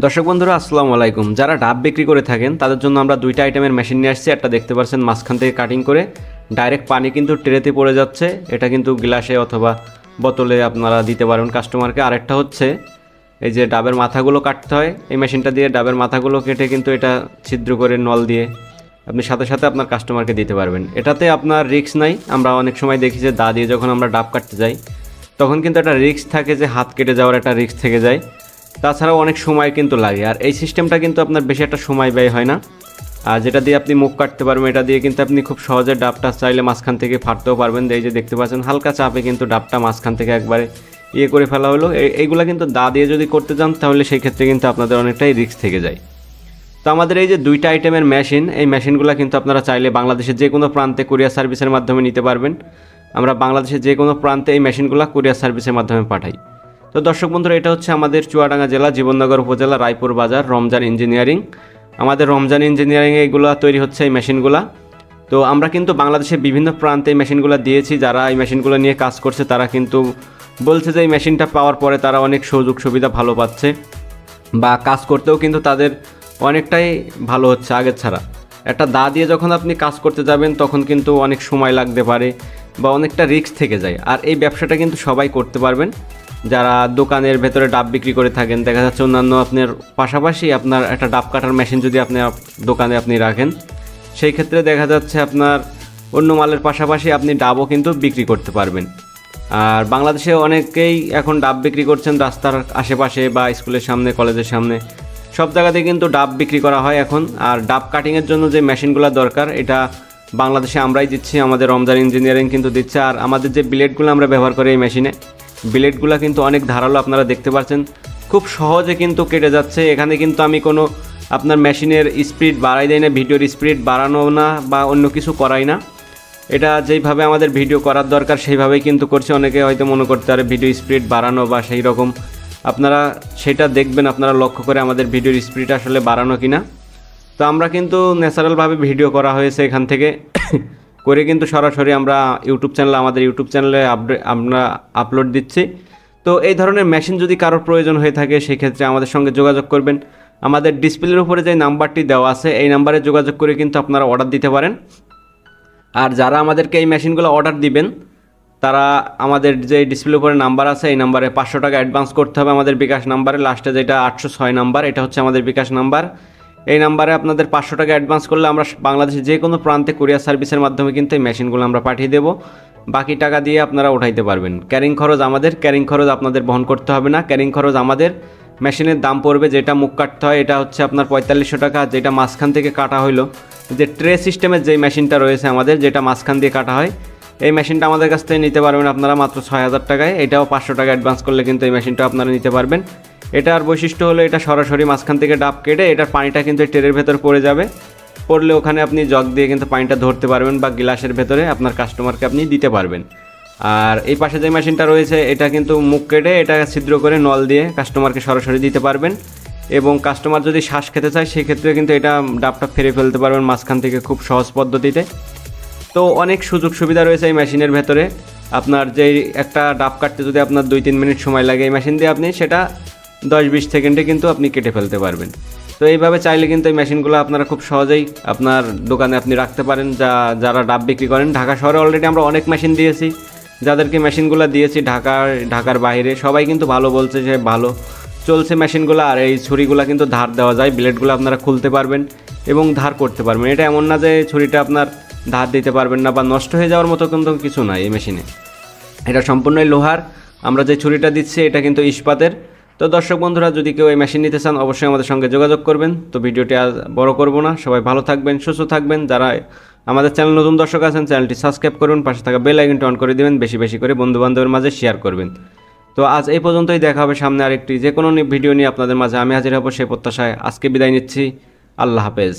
দর্শক বন্ধুরা আসসালামু আলাইকুম। যারা ডাব বিক্রি করে থাকেন তাদের জন্য আমরা দুইটা আইটেমের মেশিন নিয়ে আসছি। একটা দেখতে পাচ্ছেন মাঝখান থেকে কাটিং করে ডাইরেক্ট পানি কিন্তু ট্রেতে পড়ে যাচ্ছে, এটা কিন্তু গ্লাসে অথবা বোতলে আপনারা দিতে পারেন কাস্টমারকে। আরেকটা হচ্ছে এই যে ডাবের মাথাগুলো কাটতে হয়, এই মেশিনটা দিয়ে ডাবের মাথাগুলো কেটে কিন্তু এটা ছিদ্র করে নল দিয়ে আপনি সাথে সাথে আপনার কাস্টমারকে দিতে পারবেন। এটাতে আপনার রিস্ক নাই। আমরা অনেক সময় দেখি যে দা দিয়ে যখন আমরা ডাব কাটতে যাই তখন কিন্তু একটা রিস্ক থাকে যে হাত কেটে যাওয়ার একটা রিস্ক থেকে যায়, তাছাড়াও অনেক সময় কিন্তু লাগে। আর এই সিস্টেমটা কিন্তু আপনার বেশি একটা সময় ব্যয় হয় না। আর যেটা দিয়ে আপনি মুখ কাটতে পারবেন, এটা দিয়ে কিন্তু আপনি খুব সহজে ডাবটা চাইলে মাঝখান থেকে ফাটতেও পারবেন। এই যে দেখতে পাচ্ছেন হালকা চাপে কিন্তু ডাবটা মাঝখান থেকে একবারে করে ফেলা হলো। এইগুলা কিন্তু দা দিয়ে যদি করতে যান তাহলে সেই ক্ষেত্রে কিন্তু আপনাদের অনেকটাই রিস্ক থেকে যায়। তো আমাদের এই যে দুইটা আইটেমের মেশিন, এই মেশিনগুলো কিন্তু আপনারা চাইলে বাংলাদেশের যে কোনো প্রান্তে কুরিয়ার সার্ভিসের মাধ্যমে নিতে পারবেন। আমরা বাংলাদেশের যে কোনো প্রান্তে এই মেশিনগুলো কুরিয়ার সার্ভিসের মাধ্যমে পাঠাই। তো দর্শক বন্ধুরা, এটা হচ্ছে আমাদের চুয়াডাঙ্গা জেলা জীবননগর উপজেলা রায়পুর বাজার রমজান ইঞ্জিনিয়ারিং। আমাদের রমজান ইঞ্জিনিয়ারিংয়ে এগুলো তৈরি হচ্ছে এই মেশিনগুলো। তো আমরা কিন্তু বাংলাদেশের বিভিন্ন প্রান্তে এই মেশিনগুলো দিয়েছি। যারা এই মেশিনগুলো নিয়ে কাজ করছে তারা কিন্তু বলছে যে এই মেশিনটা পাওয়ার পরে তারা অনেক সুযোগ সুবিধা ভালো পাচ্ছে, বা কাজ করতেও কিন্তু তাদের অনেকটাই ভালো হচ্ছে আগের ছাড়া। একটা দা দিয়ে যখন আপনি কাজ করতে যাবেন তখন কিন্তু অনেক সময় লাগতে পারে বা অনেকটা রিস্ক থেকে যায়। আর এই ব্যবসাটা কিন্তু সবাই করতে পারবেন। যারা দোকানের ভেতরে ডাব বিক্রি করে থাকেন, দেখা যাচ্ছে অন্যান্য আপনার পাশাপাশি আপনার একটা ডাব কাটার মেশিন যদি আপনি দোকানে আপনি রাখেন, সেই ক্ষেত্রে দেখা যাচ্ছে আপনার অন্য মালের পাশাপাশি আপনি ডাবও কিন্তু বিক্রি করতে পারবেন। আর বাংলাদেশে অনেকেই এখন ডাব বিক্রি করছেন রাস্তার আশেপাশে বা স্কুলের সামনে, কলেজের সামনে, সব জায়গাতে কিন্তু ডাব বিক্রি করা হয় এখন। আর ডাব কাটিংয়ের জন্য যে মেশিনগুলো দরকার এটা বাংলাদেশে আমরাই দিচ্ছি, আমাদের রমজান ইঞ্জিনিয়ারিং কিন্তু দিচ্ছে। আর আমাদের যে ব্লেডগুলো আমরা ব্যবহার করি এই মেশিনে, ব্লেডগুলো কিন্তু অনেক ধারালো, আপনারা দেখতে পাচ্ছেন খুব সহজে কিন্তু কেটে যাচ্ছে। এখানে কিন্তু আমি কোনো আপনার মেশিনের স্পিড বাড়াই দেয় না, ভিডিওর স্পিড বাড়ানো না বা অন্য কিছু করাই না। এটা যেইভাবে আমাদের ভিডিও করার দরকার সেইভাবেই কিন্তু করছে। অনেকে হয়তো মনে করতে পারে ভিডিও স্পিড বাড়ানো বা সেই রকম, আপনারা সেটা দেখবেন, আপনারা লক্ষ্য করে আমাদের ভিডিওর স্পিড আসলে বাড়ানো কিনা। তো আমরা কিন্তু ন্যাচারালভাবে ভিডিও করা হয়েছে এখান থেকে করে কিন্তু সরাসরি আমরা আমাদের ইউটিউব চ্যানেলে আমরা আপলোড দিচ্ছি। তো এই ধরনের মেশিন যদি কারোর প্রয়োজন হয়ে থাকে সেক্ষেত্রে আমাদের সঙ্গে যোগাযোগ করবেন। আমাদের ডিসপ্লের উপরে যে নাম্বারটি দেওয়া আছে এই নাম্বারে যোগাযোগ করে কিন্তু আপনারা অর্ডার দিতে পারেন। আর যারা আমাদেরকে এই মেশিনগুলো অর্ডার দিবেন তারা আমাদের যে ডিসপ্লের উপরে নাম্বার আছে এই নাম্বারে 500 টাকা অ্যাডভান্স করতে হবে আমাদের বিকাশ নাম্বারে, লাস্টে যেটা 806 নাম্বার, এটা হচ্ছে আমাদের বিকাশ নাম্বার। এই নাম্বারে আপনাদের 500 টাকা অ্যাডভান্স করলে আমরা বাংলাদেশের যে কোনো প্রান্তে কুরিয়ার সার্ভিসের মাধ্যমে কিন্তু এই মেশিনগুলো আমরা পাঠিয়ে দেবো। বাকি টাকা দিয়ে আপনারা উঠাইতে পারবেন। ক্যারিং খরচ আমাদের, ক্যারিং খরচ আপনাদের বহন করতে হবে না। ক্যারিং খরচ আমাদের। মেশিনের দাম পড়বে, যেটা মুখ কাটতে হয় এটা হচ্ছে আপনার 4500 টাকা। যেটা মাঝখান থেকে কাটা হইলো, যে ট্রে সিস্টেমের যে মেশিনটা রয়েছে আমাদের, যেটা মাঝখান দিয়ে কাটা হয়, এই মেশিনটা আমাদের কাছ থেকে নিতে পারবেন আপনারা মাত্র 6000 টাকায়। এটাও 500 টাকা অ্যাডভান্স করলে কিন্তু এই মেশিনটা আপনারা নিতে পারবেন। এটার বৈশিষ্ট্য হলো এটা সরাসরি মাঝখান থেকে ডাব কেটে এটার পানিটা কিন্তু ট্রের ভেতর পড়ে যাবে। পড়লে ওখানে আপনি জগ দিয়ে কিন্তু পানিটা ধরতে পারবেন বা গ্লাসের ভেতরে আপনার কাস্টমারকে আপনি দিতে পারবেন। আর এই পাশে যে মেশিনটা রয়েছে এটা কিন্তু মুখ কেটে এটা ছিদ্র করে নল দিয়ে কাস্টমারকে সরাসরি দিতে পারবেন। এবং কাস্টমার যদি শ্বাস খেতে চায় সেক্ষেত্রে কিন্তু এটা ডাবটা ফেরে ফেলতে পারবেন মাঝখান থেকে খুব সহজ পদ্ধতিতে। তো অনেক সুযোগ সুবিধা রয়েছে এই মেশিনের ভেতরে। আপনার যেই একটা ডাব কাটতে যদি আপনার 2-3 মিনিট সময় লাগে, এই মেশিন দিয়ে আপনি সেটা 10-20 সেকেন্ডে কিন্তু আপনি কেটে ফেলতে পারবেন। তো এইভাবে চাইলে কিন্তু এই মেশিনগুলো আপনারা খুব সহজেই আপনার দোকানে আপনি রাখতে পারেন। যারা ডাব বিক্রি করেন, ঢাকা শহরে অলরেডি আমরা অনেক মেশিন দিয়েছি। যাদেরকে মেশিনগুলো দিয়েছি ঢাকার বাইরে সবাই কিন্তু ভালো বলছে যে ভালো চলছে মেশিনগুলো। আর এই ছুরিগুলো কিন্তু ধার দেওয়া যায়, ব্লেডগুলো আপনারা খুলতে পারবেন এবং ধার করতে পারবেন। এটা এমন না যে ছুরিটা আপনার ধার দিতে পারবেন না বা নষ্ট হয়ে যাওয়ার মতো কিন্তু কিছু নাই এই মেশিনে। এটা সম্পূর্ণই লোহার। আমরা যে ছুরিটা দিচ্ছি এটা কিন্তু ইস্পাতের। তো দর্শক বন্ধুরা, যদি কেউ এই মেশিন নিতে চান অবশ্যই আমাদের সঙ্গে যোগাযোগ করবেন। তো ভিডিওটি আর বড় করব না, সবাই ভালো থাকবেন, সুস্থ থাকবেন। যারা আমাদের চ্যানেল নতুন দর্শক আছেন চ্যানেলটি সাবস্ক্রাইব করুন, পাশে থাকা বেল আইকনটি অন করে দেবেন, বেশি বেশি করে বন্ধুবান্ধবের মাঝে শেয়ার করবেন। তো আজ এই পর্যন্তই, দেখা হবে সামনে আরেকটি যে কোনো ভিডিও নিয়ে আপনাদের মাঝে আমি হাজির হব সেই প্রত্যাশায় আজকে বিদায় নিচ্ছি। আল্লাহ হাফেজ।